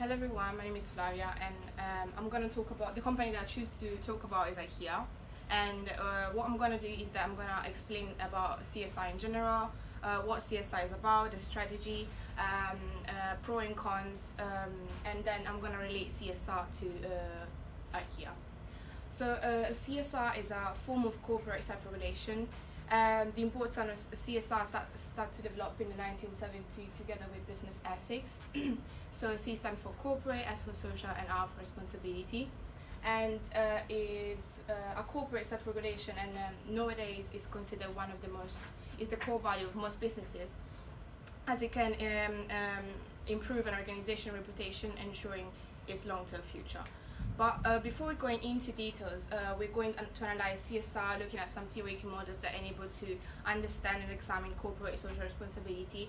Hello everyone, my name is Flavia and I'm going to talk about the company that I choose to talk about is Ikea. And what I'm going to do is that I'm going to explain about CSI in general, what CSI is about, the strategy, pro and cons, and then I'm going to relate CSR to Ikea. So CSR is a form of corporate self-regulation. The importance of CSR start to develop in the 1970s together with business ethics. So C stands for corporate, S for social, and R for responsibility. And is a corporate self-regulation, and nowadays is considered one of the most, is the core value of most businesses, as it can improve an organization's reputation, ensuring its long-term future. But before we go into details, we're going to analyze CSR, looking at some theoretical models that enable to understand and examine corporate social responsibility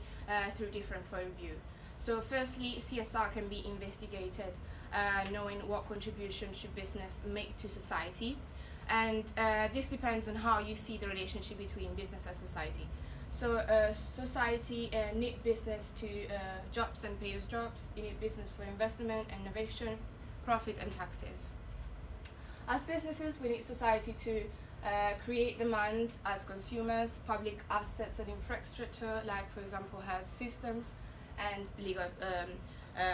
through different point of view. So firstly, CSR can be investigated, knowing what contribution should business make to society. And this depends on how you see the relationship between business and society. So society need business to jobs and pay jobs, you need business for investment, innovation, profit and taxes. As businesses, we need society to create demand as consumers, public assets and infrastructure, like for example health systems and legal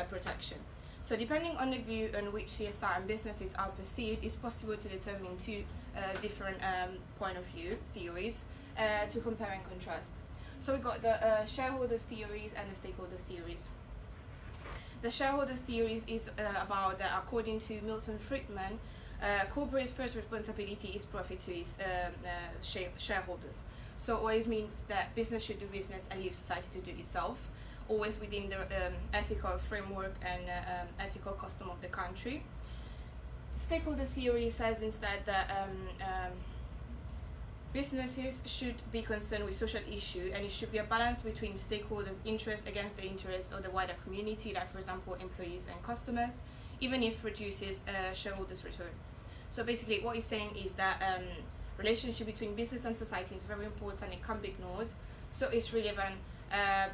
protection. So depending on the view on which CSR and businesses are perceived, it's possible to determine two different point of view theories to compare and contrast. So we got the shareholders theories and the stakeholders theories. The shareholders theories is about that according to Milton Friedman, corporate's first responsibility is profit to its shareholders. So always means that business should do business and leave society to do itself, always within the ethical framework and ethical custom of the country. Stakeholder theory says instead that businesses should be concerned with social issue, and it should be a balance between stakeholders' interests against the interests of the wider community, like for example employees and customers, even if reduces shareholders' return. So basically what he's saying is that relationship between business and society is very important, it can't be ignored. So it's relevant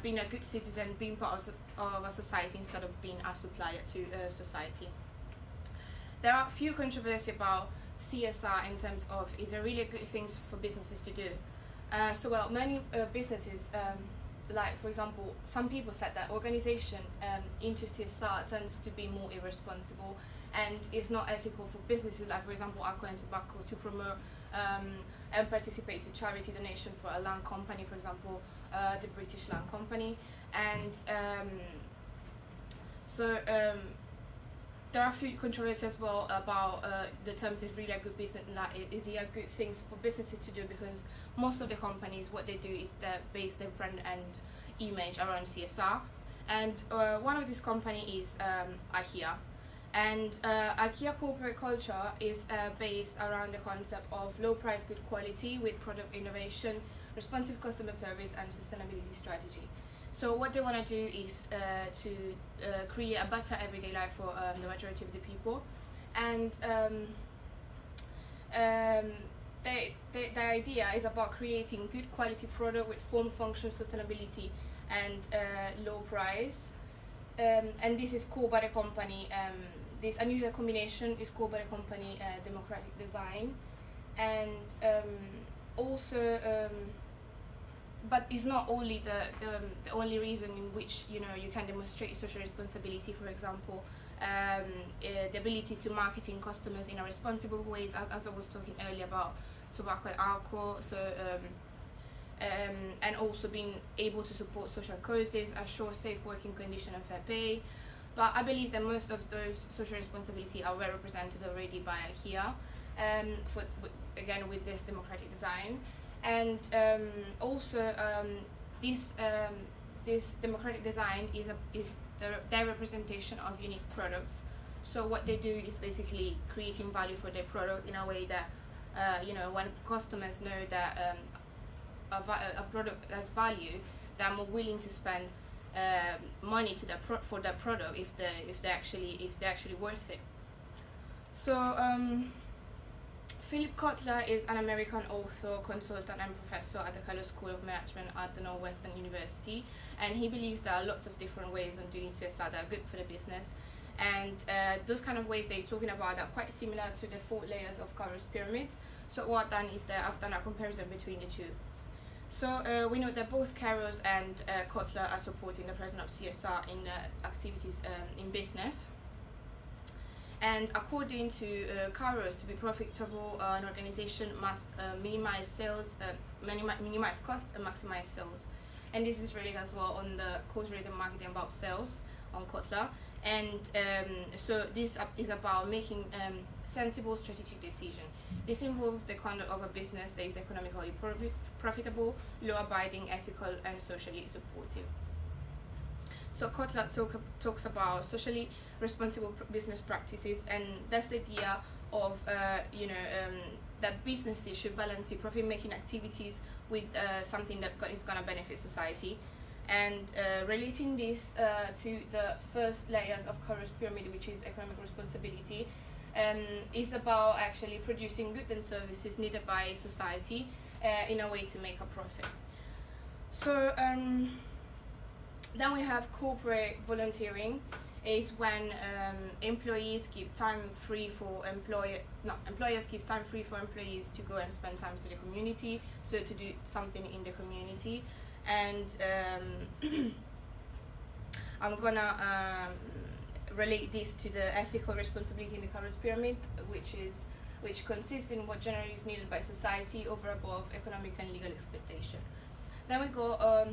being a good citizen, being part of a society instead of being a supplier to society. There are a few controversies about CSR in terms of is it really a good thing for businesses to do. Many businesses, like for example, some people said that organization into CSR tends to be more irresponsible and is not ethical for businesses, like for example alcohol and tobacco, to promote and participate to charity donation for a land company, for example the British Land Company. And there are a few controversies as well about the terms is really a good business, like is it a good thing for businesses to do, because most of the companies, what they do is they base their brand and image around CSR. And one of these companies is Ikea. And Ikea corporate culture is based around the concept of low price, good quality with product innovation, responsive customer service and sustainability strategy. So what they want to do is to create a better everyday life for the majority of the people. And the idea is about creating good quality product with form, function, sustainability and low price. And this is called by the company, this unusual combination is called by the company democratic design. And but it's not only the only reason in which you can demonstrate social responsibility. For example, the ability to marketing customers in a responsible ways, as I was talking earlier about tobacco and alcohol. So and also being able to support social causes, assure safe working condition and fair pay. But I believe that most of those social responsibility are well represented already by IKEA, again with this democratic design. And this democratic design is their representation of unique products. So what they do is basically creating value for their product in a way that when customers know that a product has value, they're more willing to spend money for that product if they're actually worth it. So Philip Kotler is an American author, consultant and professor at the Keller School of Management at the Northwestern University, and he believes there are lots of different ways of doing CSR that are good for the business. And those kind of ways that he's talking about are quite similar to the 4 layers of Caro's pyramid. So what I've done is that I've done a comparison between the two. So we know that both Caro's and Kotler are supporting the president of CSR in activities in business. And according to Caro's, to be profitable, an organization must minimize sales, minimize cost, and maximize sales. And this is related as well on the cause-related marketing about sales on Kotler. And so this is about making sensible strategic decisions. This involves the conduct of a business that is economically profitable, law-abiding, ethical, and socially supportive. So Kotler talks about socially responsible business practices, and that's the idea of that businesses should balance the profit-making activities with something that is going to benefit society. And relating this to the first layers of Caro's pyramid, which is economic responsibility, is about actually producing goods and services needed by society in a way to make a profit. So then we have corporate volunteering, is when employers give time free for employees to go and spend time to the community, so to do something in the community. And I'm gonna relate this to the ethical responsibility in the Caro's pyramid, which consists in what generally is needed by society over above economic and legal expectation. Then we go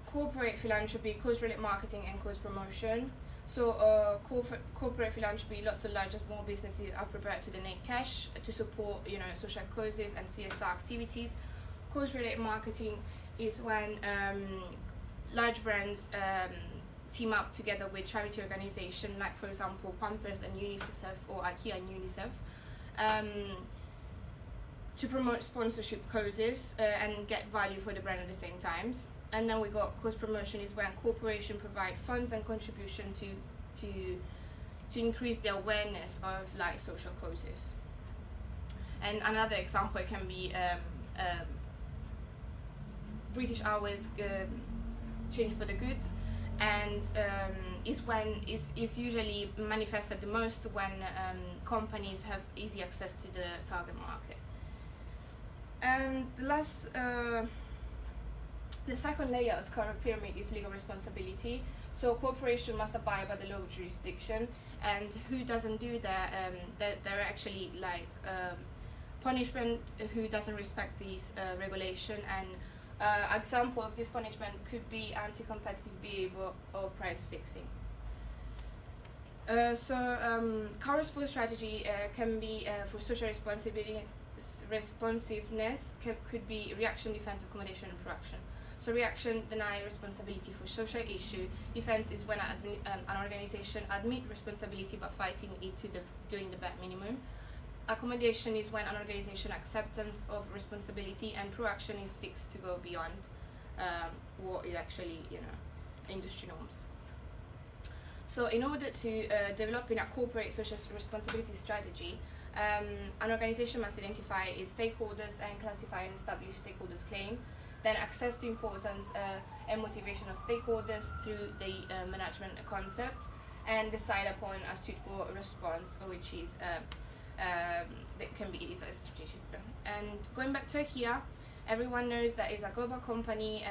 corporate philanthropy, cause-related marketing, and cause promotion. So corporate philanthropy, lots of large and small businesses are prepared to donate cash to support social causes and CSR activities. Cause-related marketing is when large brands team up together with charity organizations, like for example Pampers and UNICEF, or Ikea and UNICEF, to promote sponsorship causes and get value for the brand at the same time. And then we got cause promotion, is when corporations provide funds and contribution to increase the awareness of like social causes. And another example can be British Airways change for the good, and is usually manifested the most when companies have easy access to the target market. And the second layer of Caro pyramid is legal responsibility. So corporation must abide by the law of jurisdiction, and who doesn't do that, there are actually like punishment who doesn't respect these regulation. And example of this punishment could be anti-competitive behavior or price fixing. Caro's full strategy can be for social responsiveness could be reaction, defense, accommodation, and proaction. So reaction, deny responsibility for social issue. Defense is when an organization admit responsibility but fighting it to doing the bare minimum. Accommodation is when an organization acceptance of responsibility, and proaction is seeks to go beyond what is actually industry norms. So in order to develop in a corporate social responsibility strategy, an organization must identify its stakeholders and classify and establish stakeholders' claim, then access the importance and motivation of stakeholders through the management concept, and decide upon a suitable response, which is that can be a strategic plan. And going back to Ikea, everyone knows that it's a global company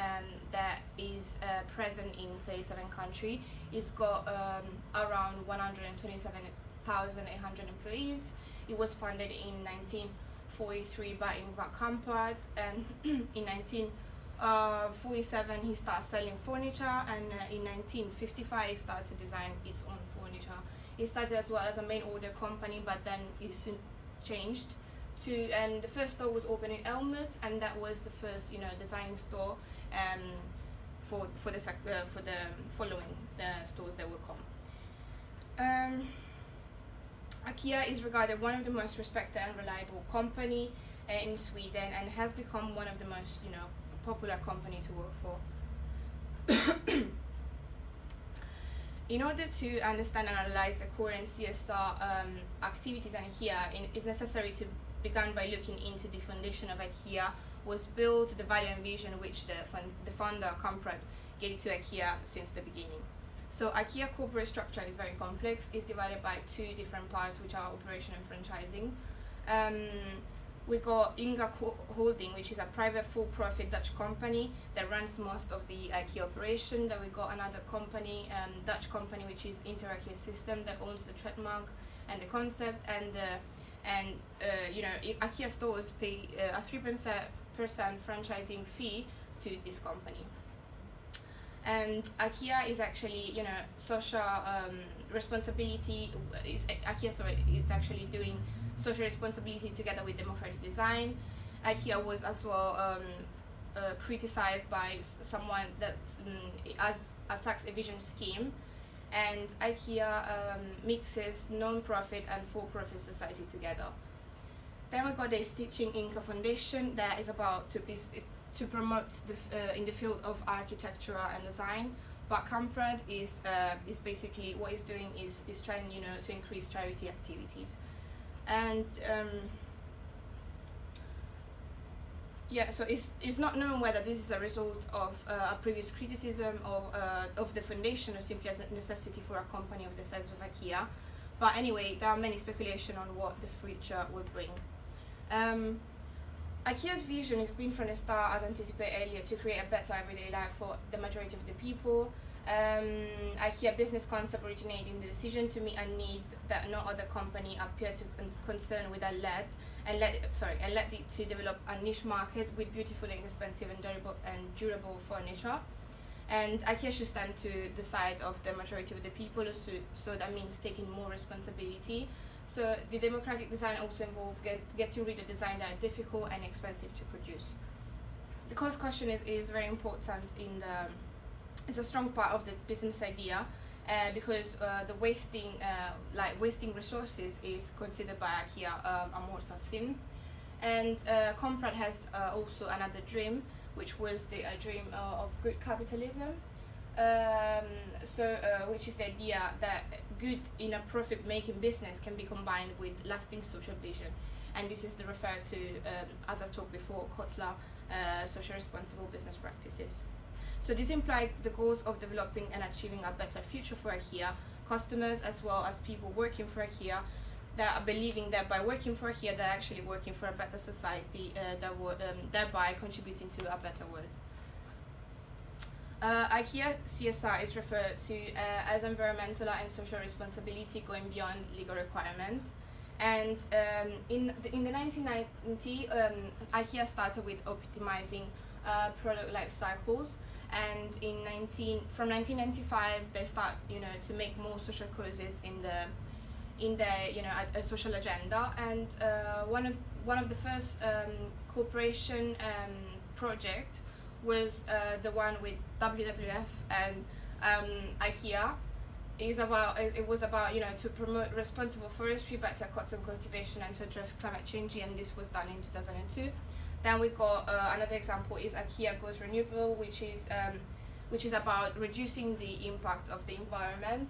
that is present in 37 countries. It's got around 127,800 employees. It was founded in 1943 by Ingvar Kamprad, and in 1947 he started selling furniture, and in 1955 he started to design its own furniture. It started as well as a main order company, but then it soon changed to, and the first store was opened in Elmwood, and that was the first design store for the following stores that will come. Ikea is regarded one of the most respected and reliable company in Sweden, and has become one of the most popular companies to work for. In order to understand and analyze the current CSR activities in Ikea, it's necessary to begin by looking into the foundation of Ikea was built, the value and vision which the founder Kamprad gave to Ikea since the beginning. So IKEA corporate structure is very complex. It's divided by two different parts, which are operation and franchising. We got Inga Holding, which is a private for-profit Dutch company that runs most of the IKEA operation. Then we got another company, Dutch company, which is Inter-IKEA System, that owns the trademark and the concept. And IKEA stores pay a 3% franchising fee to this company. And IKEA is actually, social responsibility. It's actually doing social responsibility together with democratic design. IKEA was as well criticized by someone that as a tax evasion scheme, and IKEA mixes non-profit and for-profit society together. Then we got the Stitching Inc. Foundation that is about to promote in the field of architecture and design. But Kamprad is basically what it's doing is trying to increase charity activities. And so it's not known whether this is a result of a previous criticism of the foundation or simply as a necessity for a company of the size of IKEA. But anyway, there are many speculation on what the future will bring. IKEA's vision has been from the start, as anticipated earlier, to create a better everyday life for the majority of the people. IKEA business concept originated in the decision to meet a need that no other company appears to concern with, and led it to develop a niche market with beautiful, expensive, and durable furniture. And IKEA should stand to the side of the majority of the people, so that means taking more responsibility. So the democratic design also involved getting rid of design that are difficult and expensive to produce. The cost question is very important it's a strong part of the business idea, because the wasting resources is considered by IKEA a mortal sin. And Comprad has also another dream, which was the dream of good capitalism. Which is the idea that good in a profit-making business can be combined with lasting social vision, and this is referred to, as I talked before, Kotler social responsible business practices. So this implies the goals of developing and achieving a better future for IKEA customers, as well as people working for IKEA, that are believing that by working for IKEA, they're actually working for a better society, thereby contributing to a better world. IKEA CSR is referred to as environmental and social responsibility going beyond legal requirements. And in the 1990s, IKEA started with optimizing product life cycles. And from 1995, they start to make more social causes in the social agenda. And one of the first cooperation project was the one with WWF and IKEA. It was about to promote responsible forestry, better cotton cultivation, and to address climate change, and this was done in 2002. Then we got another example is IKEA Goes Renewable, which is about reducing the impact of the environment,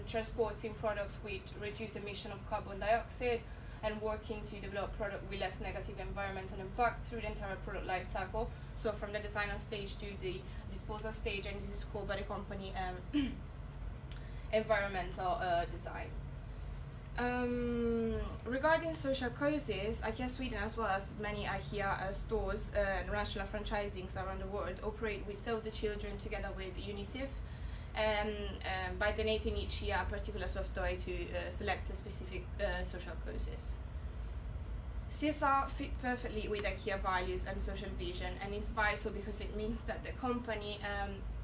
transporting products with reduced emission of carbon dioxide, and working to develop product with less negative environmental impact through the entire product life cycle. So from the designer stage to the disposal stage, and this is called by the company environmental design. Regarding social causes, IKEA Sweden, as well as many IKEA stores and national franchisings around the world, operate with Save the Children together with UNICEF, by donating each year a particular soft toy to select a specific social causes. CSR fit perfectly with IKEA values and social vision, and is vital because it means that the company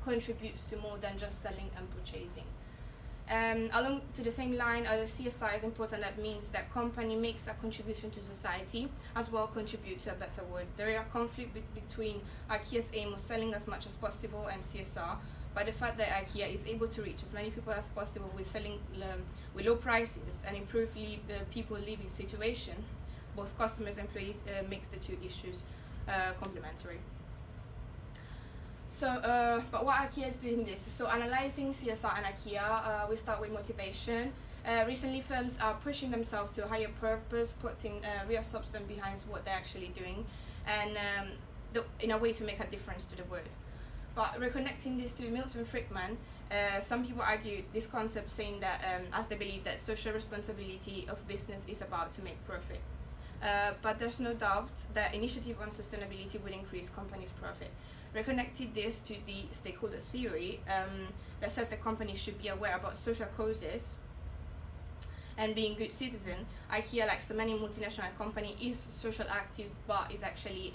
contributes to more than just selling and purchasing. Along to the same line, CSR is important. That means that company makes a contribution to society, as well contribute to a better world. There is a conflict between IKEA's aim of selling as much as possible and CSR, by the fact that IKEA is able to reach as many people as possible with selling with low prices and improve people living situation. Both customers and employees makes the two issues complementary. So, but what IKEA is doing this? So, analyzing CSR and IKEA, we start with motivation. Recently, firms are pushing themselves to a higher purpose, putting real substance behind what they're actually doing, and in a way to make a difference to the world. But reconnecting this to Milton Friedman, Some people argue this concept, saying that as they believe that social responsibility of business is about to make profit. But there's no doubt that initiative on sustainability would increase companies' profit. Reconnected this to the stakeholder theory that says the company should be aware about social causes and being good citizen. Ikea, like so many multinational company, is social active, but is actually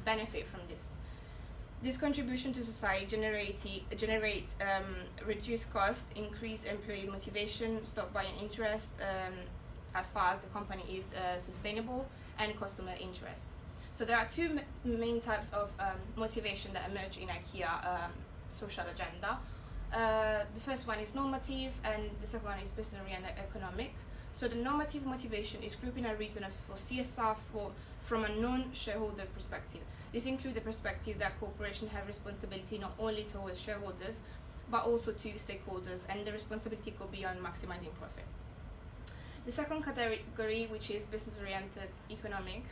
benefit from this. This contribution to society generate reduced cost, increase employee motivation, stock buying interest, as far as the company is sustainable, and customer interest. So there are two main types of motivation that emerge in Ikea social agenda. The first one is normative, and the second one is business oriented economic. So the normative motivation is grouping a reason for CSR from a non-shareholder perspective. This includes the perspective that corporations have responsibility not only towards shareholders, but also to stakeholders, and the responsibility go beyond maximizing profit. The second category, which is business-oriented economic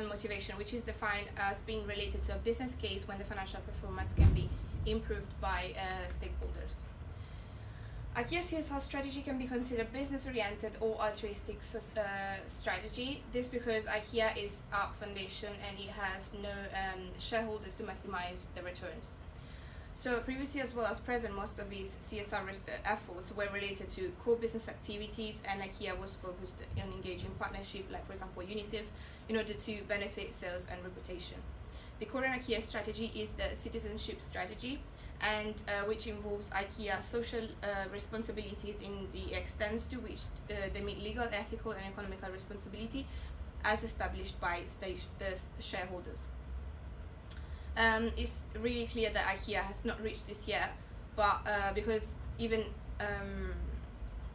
motivation, which is defined as being related to a business case when the financial performance can be improved by stakeholders. IKEA CSR strategy can be considered business-oriented or altruistic strategy. This because IKEA is a foundation and it has no shareholders to maximize the returns. So previously as well as present, most of these CSR efforts were related to core business activities, and IKEA was focused on engaging partnership, like for example UNICEF, in order to benefit sales and reputation. The current IKEA strategy is the citizenship strategy, and which involves IKEA social responsibilities in the extent to which they meet legal, ethical, and economical responsibility as established by shareholders. It's really clear that IKEA has not reached this yet, but because even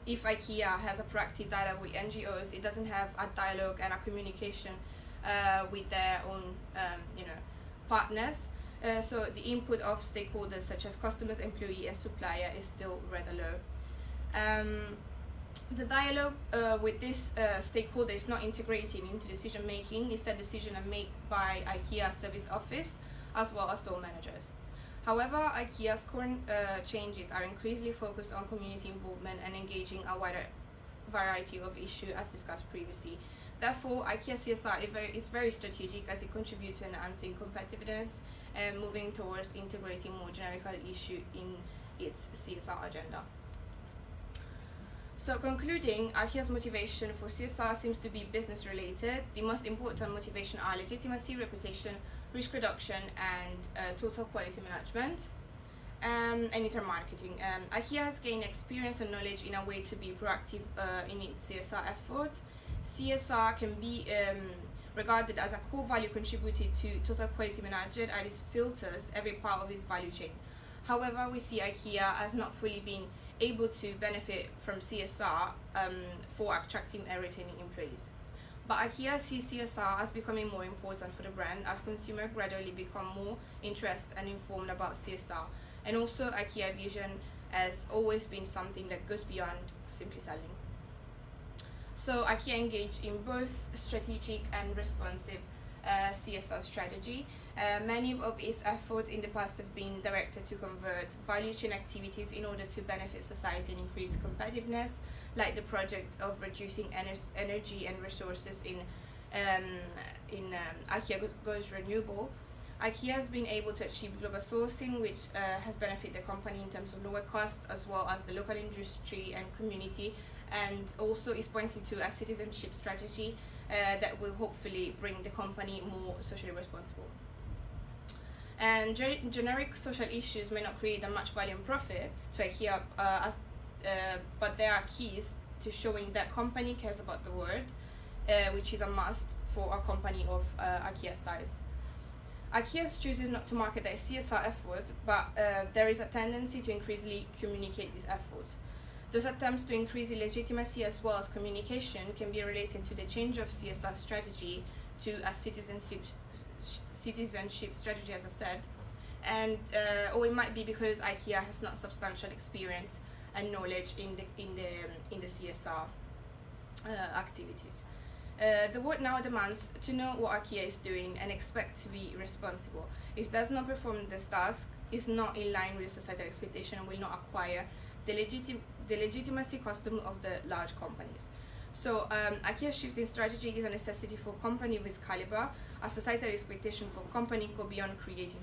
if IKEA has a proactive dialogue with NGOs, it doesn't have a dialogue and a communication with their own partners. So the input of stakeholders such as customers, employee, and supplier is still rather low. The dialogue with this stakeholder is not integrated into decision making. Instead, decisions are made by IKEA service office as well as store managers. However, IKEA's current changes are increasingly focused on community involvement and engaging a wider variety of issues as discussed previously. Therefore, IKEA CSR is very strategic as it contributes to enhancing competitiveness and moving towards integrating more generic issues in its CSR agenda. So concluding, IKEA's motivation for CSR seems to be business related. The most important motivation are legitimacy, reputation, risk reduction, and total quality management, and internal marketing. IKEA has gained experience and knowledge in a way to be proactive in its CSR effort. CSR can be regarded as a core value contributed to total quality management and it filters every part of its value chain. However, we see IKEA has not fully been able to benefit from CSR for attracting and retaining employees. But IKEA sees CSR as becoming more important for the brand as consumers gradually become more interested and informed about CSR. And also IKEA vision has always been something that goes beyond simply selling. So IKEA engaged in both strategic and responsive CSR strategy. Many of its efforts in the past have been directed to convert value chain activities in order to benefit society and increase competitiveness, like the project of reducing energy and resources in IKEA Goes Renewable. IKEA has been able to achieve global sourcing, which has benefited the company in terms of lower cost as well as the local industry and community, and also is pointing to a citizenship strategy that will hopefully bring the company more socially responsible. And generic social issues may not create that much value and profit to IKEA, but there are keys to showing that company cares about the world, which is a must for a company of IKEA size. IKEA chooses not to market their CSR efforts, but there is a tendency to increasingly communicate these efforts. Those attempts to increase legitimacy as well as communication can be related to the change of CSR strategy to a citizenship strategy, as I said, and or it might be because IKEA has not substantial experience and knowledge in the CSR activities. The world now demands to know what IKEA is doing and expect to be responsible. If it does not perform this task, is not in line with societal expectation and will not acquire the legitimacy custom of the large companies. So IKEA's shifting strategy is a necessity for company with caliber. A societal expectation for company go beyond creating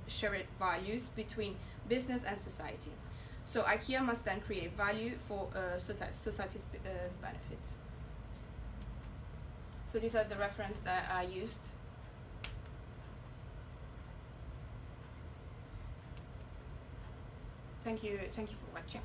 shared values between business and society. So IKEA must then create value for society's benefit. So these are the reference that I used. Thank you for watching.